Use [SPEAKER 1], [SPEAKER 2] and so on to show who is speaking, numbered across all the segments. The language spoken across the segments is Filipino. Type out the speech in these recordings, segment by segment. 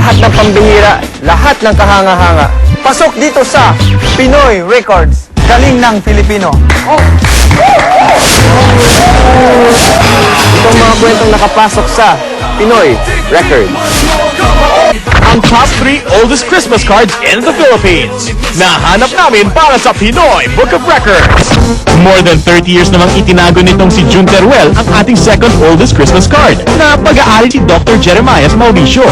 [SPEAKER 1] lahat ng pambihira, lahat ng kahanga-hanga. Pasok dito sa Pinoy Records. Galing ng Filipino. Ito ang mga kwentong nakapasok sa Pinoy Records.
[SPEAKER 2] Ang top 3 oldest Christmas cards in the Philippines. Nahanap namin para sa Pinoy Book of Records. More than 30 years namang itinago nitong si June Teruel ang ating second oldest Christmas card na pag-aari ni Dr. Jeremias Mauricio.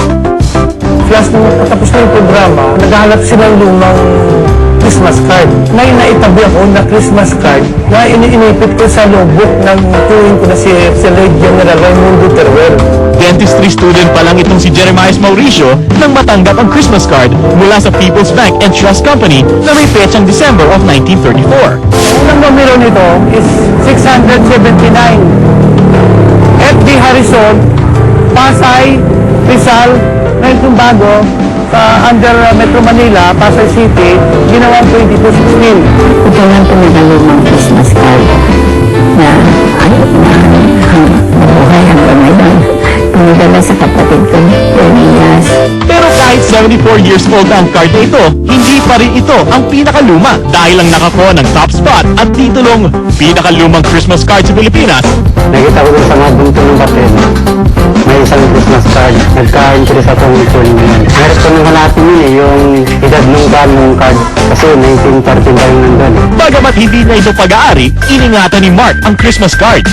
[SPEAKER 3] Plus, nung patapos na yung programa, naghahanap silang lumang Christmas card. Ngayon naitabi ako na Christmas card na iniinipit ko sa notebook ng tuwing ko na si Late General Raimundo Teruel.
[SPEAKER 2] Dentistry student pa lang itong si Jeremias Mauricio nang matanggap ang Christmas card mula sa People's Bank and Trust Company na may petsang December of 1934.
[SPEAKER 3] Unang numero nito is 679. F.D. Harrison, Pasay, Rizal, ngayon kung bago, sa under Metro Manila, Pasay City, ginawang 2216.
[SPEAKER 4] Ito lang pinagalumang Christmas card na mabuhay hanggang ngayon. Pinadala sa kapatid ko, Jeremias.
[SPEAKER 2] Pero kahit 74 years old ang card na ito, hindi pa rin ito ang pinakaluma dahil lang nakakuha ng top spot at titulong pinakalumang Christmas card sa Pilipinas.
[SPEAKER 3] Nakita ko din sa mga bunto ng batin. May isang Christmas card. Nagka-interest ako ng ito yun. Meron ko nung hanapin yun yung edad nung card. Kasi 1939 nandun.
[SPEAKER 2] Bagamat hindi na ito pag-aari, iningatan ni Mark ang Christmas card.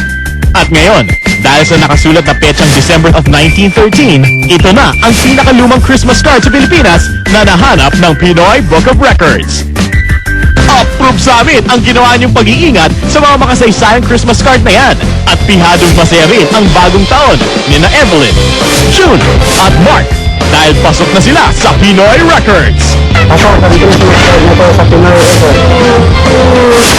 [SPEAKER 2] At ngayon, dahil sa nakasulat na petsang December of 1913, ito na ang pinakalumang Christmas card sa Pilipinas na nahanap ng Pinoy Book of Records. Approve sa amin ang ginawa niyong pag-iingat sa mga makasaysayang Christmas card na yan. At pihadong masaya rin ang bagong taon ni na Evelyn, June at Mark dahil pasok na sila sa Pinoy Records.
[SPEAKER 3] Ako, sabi ko yung Christmas card na to sa Pinoy